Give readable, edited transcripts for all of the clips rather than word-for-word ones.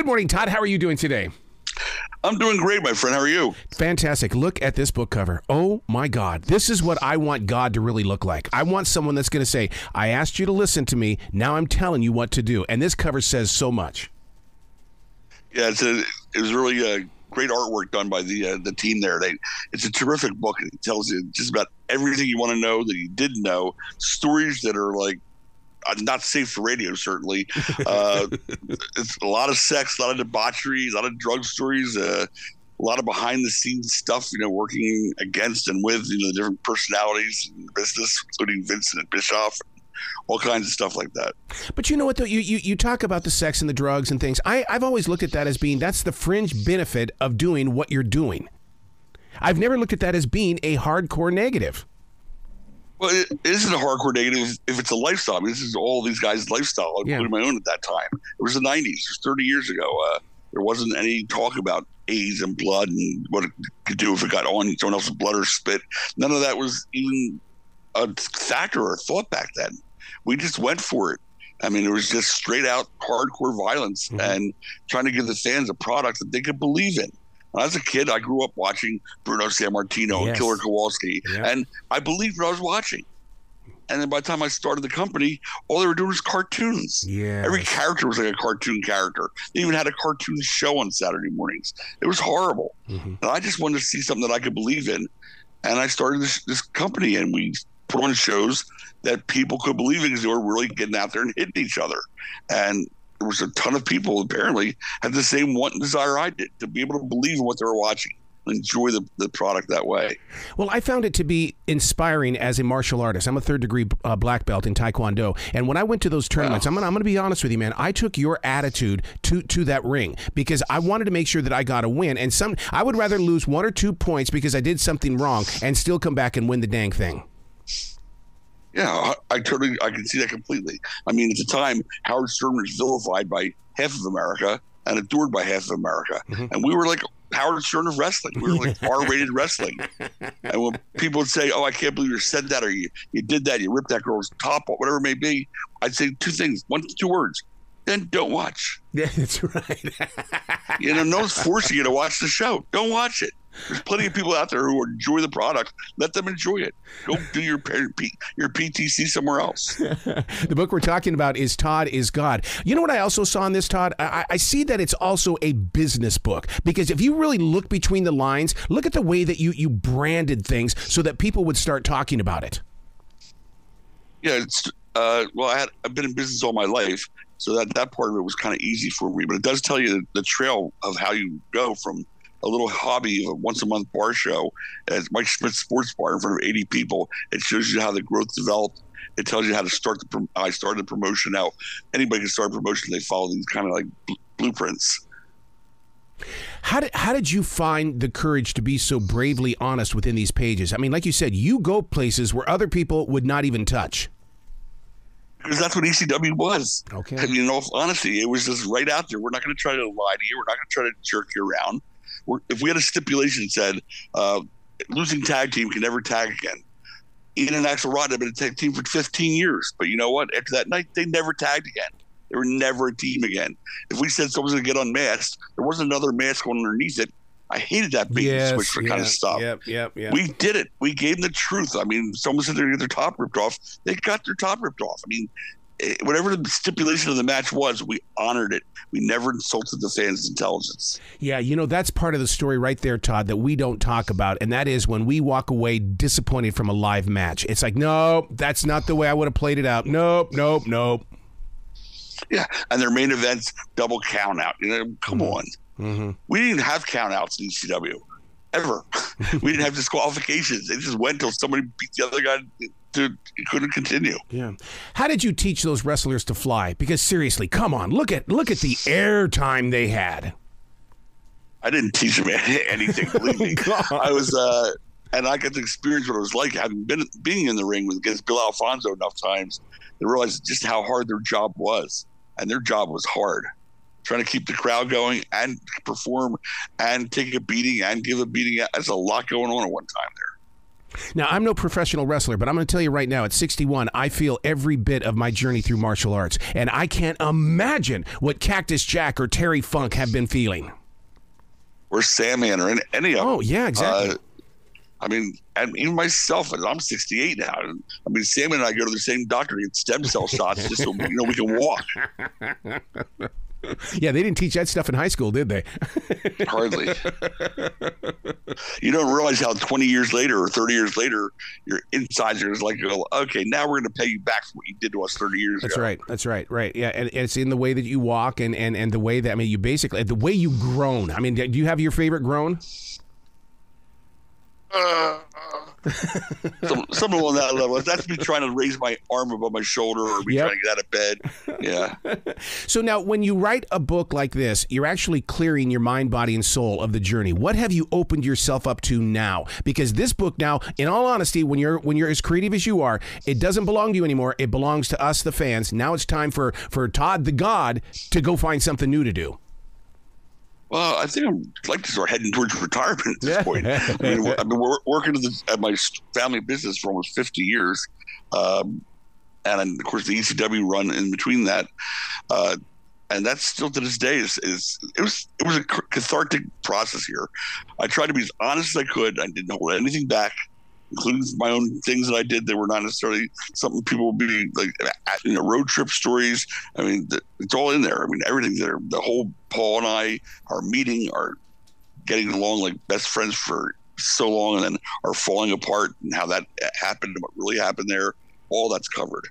morning, Todd. How are you doing today? I'm doing great, my friend. How are you? Fantastic. Look at this book cover. Oh, my God. This is what I want God to really look like. I want someone that's going to say, I asked you to listen to me. Now I'm telling you what to do. And this cover says so much. Yeah, it was really great artwork done by the team there. It's a terrific book. It tells you just about everything you want to know that you didn't know. Stories that are like not safe for radio, certainly. It's a lot of sex, a lot of debauchery, a lot of drug stories, a lot of behind the scenes stuff, working against and with, the different personalities in the business, including Vincent and Bischoff, all kinds of stuff like that. But you know what, though? You talk about the sex and the drugs and things. I've always looked at that as being, that's the fringe benefit of doing what you're doing. I've never looked at that as being a hardcore negative. Well, it isn't a hardcore negative if it's a lifestyle. I mean, this is all these guys' lifestyle, including my own at that time. It was the 90s. It was 30 years ago. There wasn't any talk about AIDS and blood and what it could do if it got on someone else's blood or spit. None of that was even a factor or a thought back then. We just went for it. I mean, it was just straight out hardcore violence and trying to give the fans a product that they could believe in. When I was a kid, I grew up watching Bruno Sammartino and Killer Kowalski, and I believed what I was watching. And then by the time I started the company, all they were doing was cartoons. Yeah, every character was like a cartoon character. They even had a cartoon show on Saturday mornings. It was horrible. And I just wanted to see something that I could believe in. And I started this company, and we put on shows that people could believe in because they were really getting out there and hitting each other. And there was a ton of people apparently had the same want and desire I did, to be able to believe in what they were watching and enjoy the product that way. Well, I found it to be inspiring as a martial artist. I'm a third-degree black belt in Taekwondo. And when I went to those tournaments, I'm going to be honest with you, man, I took your attitude to that ring because I wanted to make sure that I got a win. And I would rather lose 1 or 2 points because I did something wrong and still come back and win the dang thing. Yeah, I can see that completely. I mean, at the time, Howard Stern was vilified by half of America and adored by half of America. And we were like Howard Stern of wrestling. We were like R-rated wrestling. And when people would say, oh, I can't believe you said that, or you did that, you ripped that girl's top, whatever it may be, I'd say 2 things, 2 words. Then don't watch. Yeah, that's right. No one's forcing you to watch the show. Don't watch it. There's plenty of people out there who enjoy the product. Let them enjoy it. Go do your PTC somewhere else. The book we're talking about is Todd is God. You know what I also saw in this, Todd? I see that it's also a business book, because if you really look between the lines, look at the way that you branded things so that people would start talking about it. Yeah, I've been in business all my life, so that part of it was kind of easy for me. But it does tell you the trail of how you go from a little hobby of a once-a-month bar show at Mike Schmidt's Sports Bar in front of 80 people. It shows you how the growth developed. It tells you how to start I started the promotion. Now anybody can start a promotion. They follow these kind of like blueprints. How did you find the courage to be so bravely honest within these pages? I mean, like you said, you go places where other people would not even touch. Because that's what ECW was. Okay. I mean, in all honesty, it was just right out there. We're not going to try to lie to you. We're not going to try to jerk you around. If we had a stipulation that said losing tag team can never tag again. Ian and Axl Rotten have been a tag team for 15 years. But you know what? After that night, they never tagged again. They were never a team again. If we said someone's going to get unmasked, there wasn't another mask going underneath it. I hated that bait and switch for kind of stuff. Yep. We did it. We gave them the truth. I mean, someone said they're going to get their top ripped off. They got their top ripped off. I mean, whatever the stipulation of the match was, we honored it. We never insulted the fans' intelligence. Yeah, that's part of the story right there, Todd, that we don't talk about, and that is when we walk away disappointed from a live match. It's like, no, that's not the way I would have played it out. Nope. Yeah, and their main events, double count out. Come on. We didn't have count outs in ECW, ever. We didn't have disqualifications. They just went until somebody beat the other guy to couldn't continue. Yeah. How did you teach those wrestlers to fly? Because seriously, come on, look at the air time they had. I didn't teach them anything, believe me. I was and I got to experience what it was like having being in the ring against Bill Alfonso enough times to realize just how hard their job was. And their job was hard. Trying to keep the crowd going and perform and take a beating and give a beating. There's a lot going on at one time there. Now, I'm no professional wrestler, but I'm going to tell you right now, at 61, I feel every bit of my journey through martial arts. And I can't imagine what Cactus Jack or Terry Funk have been feeling. Or Sandman or any of them. Oh, yeah, exactly. And even myself, I'm 68 now. I mean, Sandman and I go to the same doctor to get stem cell shots just so we can walk. Yeah, they didn't teach that stuff in high school, did they? Hardly. You don't realize how 20 years later or 30 years later, your insides are like, okay, now we're going to pay you back for what you did to us 30 years ago. That's right. Yeah, and it's in the way that you walk and the way that, you basically, the way you groan. Do you have your favorite groan? Something on that level. That's me trying to raise my arm above my shoulder or me trying to get out of bed. Yeah. So now when you write a book like this, you're actually clearing your mind, body, and soul of the journey. What have you opened yourself up to now? Because this book now, in all honesty, when you're as creative as you are, it doesn't belong to you anymore. It belongs to us, the fans. Now it's time for Tod the God to go find something new to do. Well, I think I'd like to start heading towards retirement at this point. I've been working at my family business for almost 50 years. And of course, the ECW run in between that. And that's still to this day it was a cathartic process here. I tried to be as honest as I could. I didn't hold anything back, including my own things that I did that were not necessarily something people would be like, road trip stories. It's all in there. Everything's there. The whole Paul and I, our meeting, are getting along like best friends for so long, and then are falling apart, and how that happened and what really happened there. All that's covered.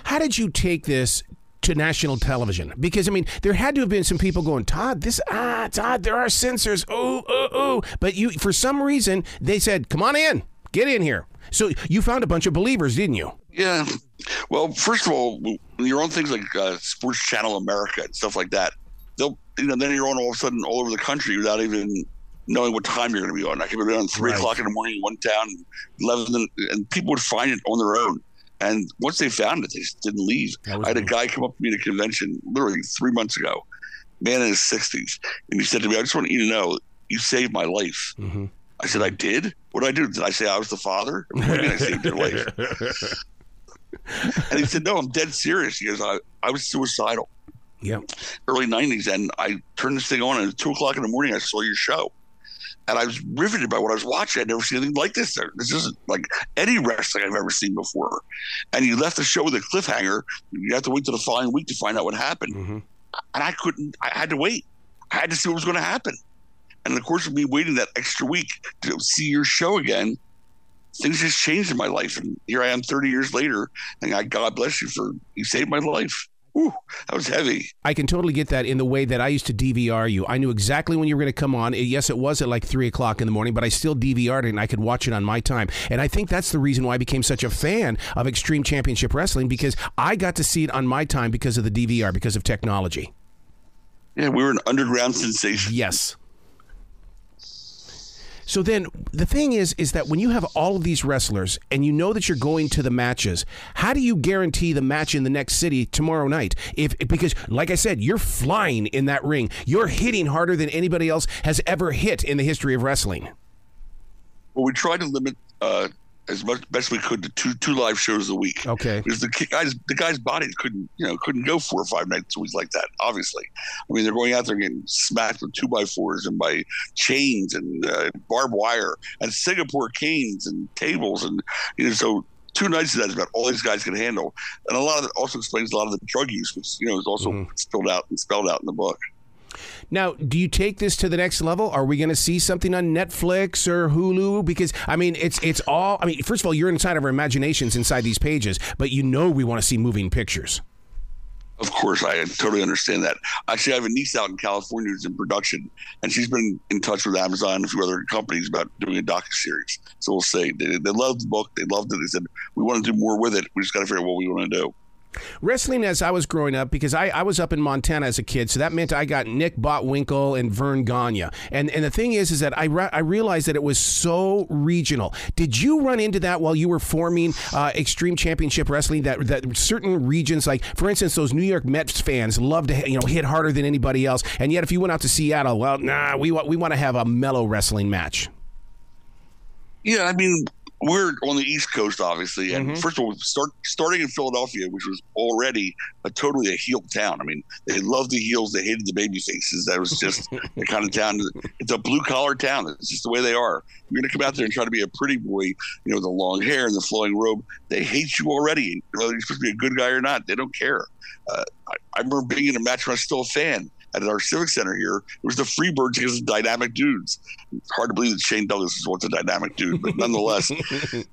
How did you take this to national television? Because there had to have been some people going, Tod, Tod, there are censors. But you, for some reason, they said, come on in. Get in here. So you found a bunch of believers, didn't you? Yeah. Well, first of all, when you're on things like Sports Channel America and stuff like that, then you're on all of a sudden all over the country without even knowing what time you're going to be on. I could be on 3 o'clock in the morning in one town, 11, and people would find it on their own. And once they found it, they just didn't leave. I had a guy come up to me at a convention literally 3 months ago, man in his 60s, and he said to me, I just want you to know, you saved my life. Mm-hmm. I said, I did? What did I do? Did I say I was the father? What do you mean I saved your life? And he said, no, I'm dead serious. He goes, I was suicidal. Yeah. Early 90s, and I turned this thing on, and at 2 o'clock in the morning, I saw your show. And I was riveted by what I was watching. I'd never seen anything like this. This isn't like any wrestling I've ever seen before. And you left the show with a cliffhanger. You have to wait till the following week to find out what happened. Mm-hmm. And I had to wait. I had to see what was going to happen. And in the course of me waiting that extra week to see your show again, things just changed in my life. And here I am 30 years later, and God bless you saved my life. Ooh, that was heavy. I can totally get that in the way that I used to DVR you. I knew exactly when you were going to come on. Yes, it was at like 3 o'clock in the morning, but I still DVR'd it and I could watch it on my time. And I think that's the reason why I became such a fan of Extreme Championship Wrestling, because I got to see it on my time because of the DVR, because of technology. Yeah, we were an underground sensation. Yes. So then the thing is that when you have all of these wrestlers and you know that you're going to the matches, how do you guarantee the match in the next city tomorrow night? Because, like I said, you're flying in that ring. You're hitting harder than anybody else has ever hit in the history of wrestling. Well, we tried to limit as much best we could to two live shows a week. Okay. Because the guys' bodies couldn't go 4 or 5 nights a week like that, obviously. I mean, they're going out there getting smacked with 2x4s and by chains and barbed wire and Singapore canes and tables. And, so 2 nights of that is about all these guys can handle. And a lot of it also explains a lot of the drug use, which, is also spelled out in the book. Now, do you take this to the next level? Are we going to see something on Netflix or Hulu? Because, it's all, first of all, you're inside of our imaginations inside these pages, but we want to see moving pictures. Of course, I totally understand that. Actually, I have a niece out in California who's in production, and she's been in touch with Amazon and a few other companies about doing a docuseries. So we'll see. They loved the book. They loved it. They said, we want to do more with it. We just got to figure out what we want to do. Wrestling as I was growing up, because I was up in Montana as a kid, so that meant I got Nick Botwinkle and Vern Gagne. And the thing is that I realized that it was so regional. Did you run into that while you were forming Extreme Championship Wrestling, that certain regions, like, for instance, those New York Mets fans love to hit harder than anybody else, and yet if you went out to Seattle, well, we want to have a mellow wrestling match? Yeah, we're on the East Coast, obviously, and first of all, starting in Philadelphia, which was already totally a heel town. I mean, they loved the heels, they hated the baby faces. That was just the kind of town. It's a blue collar town. It's just the way they are. You're going to come out there and try to be a pretty boy, the long hair and the flowing robe. They hate you already. Whether you're supposed to be a good guy or not, they don't care. I remember being in a match when I was still a fan. At our Civic Center here, it was the Freebirds against the Dynamic Dudes. It's hard to believe that Shane Douglas is what's a dynamic dude, but nonetheless, in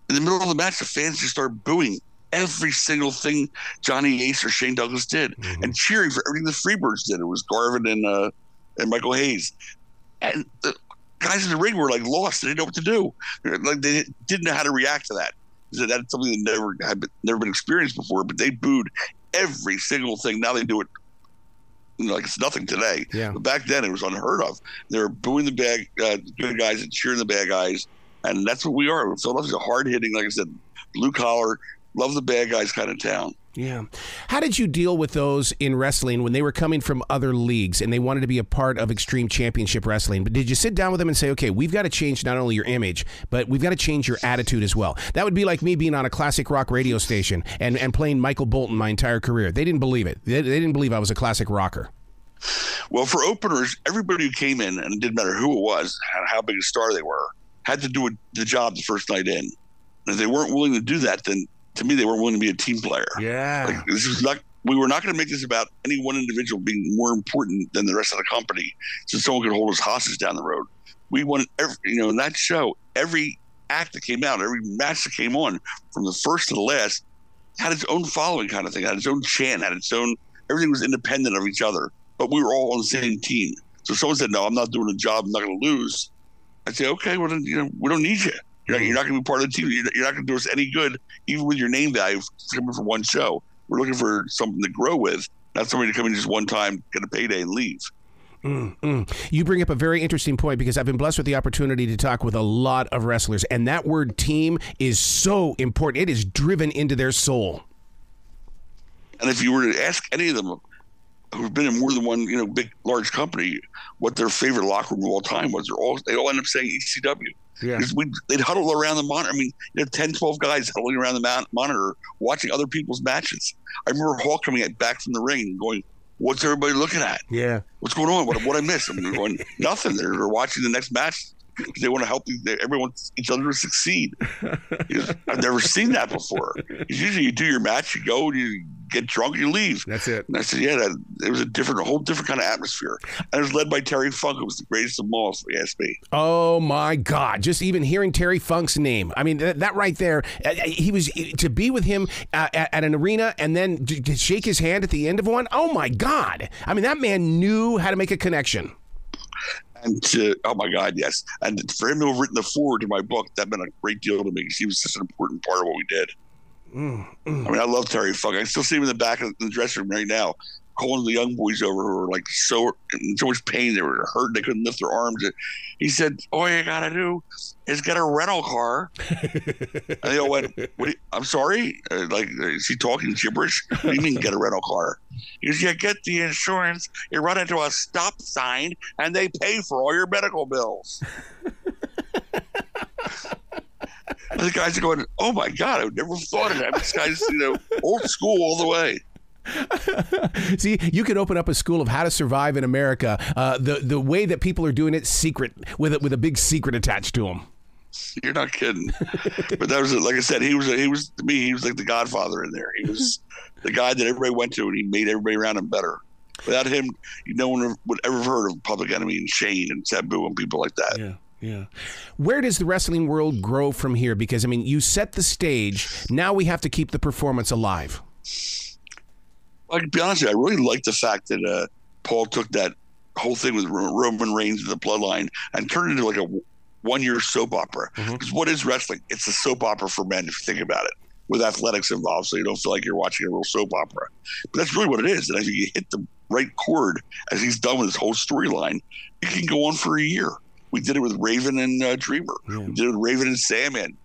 the middle of the match, the fans just started booing every single thing Johnny Ace or Shane Douglas did and cheering for everything the Freebirds did. It was Garvin and Michael Hayes. And the guys in the ring were like lost. They didn't know what to do. Like they didn't know how to react to that. That's something that never been experienced before, but they booed every single thing. Now they do it like it's nothing today. Yeah. But back then it was unheard of. They were booing the good guys and cheering the bad guys. And that's what we are. Philadelphia's a hard hitting, like I said, blue collar, love the bad guys kind of town. Yeah. How did you deal with those in wrestling when they were coming from other leagues and they wanted to be a part of Extreme Championship Wrestling? But did you sit down with them and say, okay, we've got to change not only your image, but we've got to change your attitude as well? That would be like me being on a classic rock radio station and playing Michael Bolton my entire career. They didn't believe it. They didn't believe I was a classic rocker. Well, for openers, everybody who came in, and it didn't matter who it was and how big a star they were, had to do the job the first night in. And if they weren't willing to do that, then to me, they weren't willing to be a team player. Yeah. Like, we were not going to make this about any one individual being more important than the rest of the company so someone could hold us hostage down the road. We wanted, in that show, every act that came out, every match that came on, from the first to the last, had its own following kind of thing, had its own chant, had its own, everything was independent of each other, but we were all on the same team. So if someone said, no, I'm not doing a job, I'm not going to lose, I'd say, okay, well, then, we don't need you. You're not going to be part of the team. You're not going to do us any good, even with your name value coming from one show. We're looking for something to grow with, not somebody to come in just one time, get a payday, and leave. You bring up a very interesting point because I've been blessed with the opportunity to talk with a lot of wrestlers, and that word team is so important. It is driven into their soul. And if you were to ask any of them who've been in more than one, big, large company, what their favorite locker room of all time was, they all end up saying ECW. Yeah. They'd huddle around the monitor. I mean, 10, 12 guys huddling around the monitor watching other people's matches. I remember Hall coming back from the ring and going, what's everybody looking at? Yeah. What's going on? What I missed? I'm going, nothing. They're watching the next match because they want to help everyone, each other to succeed. I've never seen that before. Usually you do your match, you go, you get drunk, you leave. That's it. And I said, yeah, it was a whole different kind of atmosphere. And it was led by Terry Funk, who was the greatest of them all, if you ask me. Oh, my God. Just even hearing Terry Funk's name. I mean, that right there, to be with him at an arena and then to shake his hand at the end of one. Oh, my God. I mean, that man knew how to make a connection. And oh my God, yes. And for him to have written the foreword to my book, that meant a great deal to me because he was such an important part of what we did. I mean, I love Terry Funk. I still see him in the back of the dressing room right now, calling the young boys over who were like so in so much pain. They were hurt. They couldn't lift their arms. He said, all you got to do is get a rental car. And they all went, I'm sorry? Is he talking gibberish? What do you mean get a rental car? He goes, you get the insurance, you run into a stop sign, and they pay for all your medical bills. And the guys are going, oh, my God, I would never thought of that. This guy's, old school all the way. See, you could open up a school of how to survive in America the way that people are doing it secret, with a big secret attached to them. You're not kidding. But that was, like I said, he was to me, he was like the godfather in there. He was the guy that everybody went to, and he made everybody around him better. Without him, no one would ever have heard of Public Enemy and Shane and Sabu and people like that. Yeah. Yeah. Where does the wrestling world grow from here? Because, I mean, you set the stage. Now we have to keep the performance alive. Well, to be honest with you, I really like the fact that Paul took that whole thing with Roman Reigns and the Bloodline and turned it into like a one-year soap opera. Because what is wrestling? It's a soap opera for men, if you think about it, with athletics involved, so you don't feel like you're watching a real soap opera. But that's really what it is. And if you hit the right chord, as he's done with his whole storyline, it can go on for a year. We did it with Raven and Dreamer. Yeah. We did it with Raven and Sandman.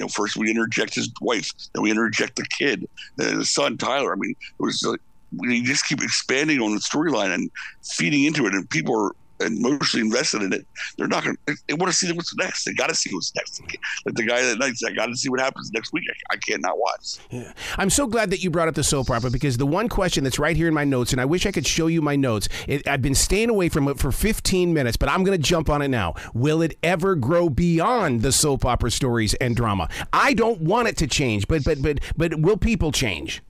First we interject his wife, then we interject the kid, the son Tyler. I mean, it was like we just keep expanding on the storyline and feeding into it, and people are emotionally invested in it, they're not going to, they want to see what's next. They got to see what's next. Like the guy that night, I got to see what happens next week. I can't not watch. Yeah. I'm so glad that you brought up the soap opera, because the one question that's right here in my notes, and I wish I could show you my notes, I've been staying away from it for 15 minutes, but I'm going to jump on it now. Will it ever grow beyond the soap opera stories and drama? I don't want it to change, but will people change?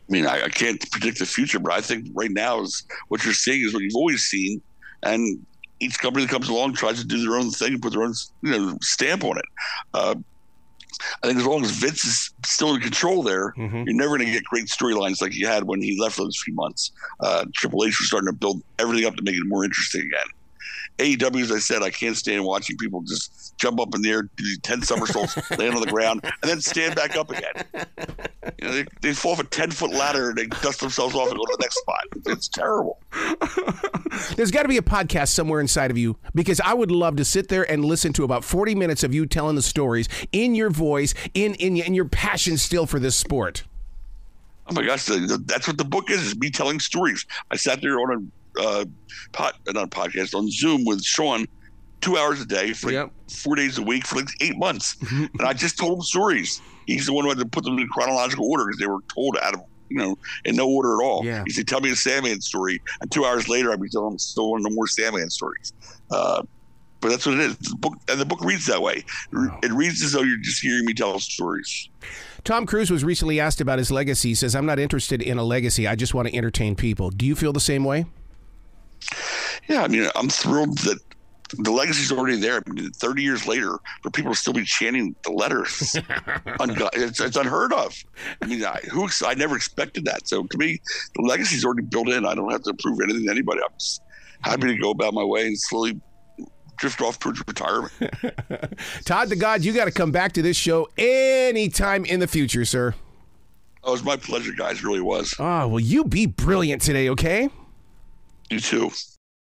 I mean, I can't predict the future, but I think right now is what you're seeing is what you've always seen, and each company that comes along tries to do their own thing and put their own, stamp on it. I think as long as Vince is still in control there, you're never going to get great storylines like you had when he left for those few months. Triple H was starting to build everything up to make it more interesting again. AEW, as I said, I can't stand watching people just jump up in the air, do 10 somersaults, land on the ground, and then stand back up again. They fall off a 10-foot ladder and they dust themselves off and go to the next spot. It's terrible. There's got to be a podcast somewhere inside of you, because I would love to sit there and listen to about 40 minutes of you telling the stories in your voice, in your passion still for this sport. Oh my gosh, that's what the book is me telling stories. I sat there on not a podcast, on Zoom with Sean 2 hours a day for 4 days a week for 8 months. And I just told him stories. He's the one who had to put them in chronological order because they were told out of, in no order at all. Yeah. He said, tell me a Sandman story. And 2 hours later, I'd be telling him still no more Sandman stories. But that's what it is. The book reads that way. Wow. It reads as though you're just hearing me tell stories. Tom Cruise was recently asked about his legacy. He says, I'm not interested in a legacy. I just want to entertain people. Do you feel the same way? Yeah, I mean, I'm thrilled that the legacy's already there. I mean, 30 years later, for people to still be chanting the letters, it's unheard of. I mean, I never expected that. So to me, the legacy's already built in. I don't have to prove anything to anybody. I'm just happy to go about my way and slowly drift off towards retirement. Tod the God, you got to come back to this show anytime in the future, sir. Oh, it was my pleasure, guys. It really was. Oh, well, you be brilliant today, okay? You too.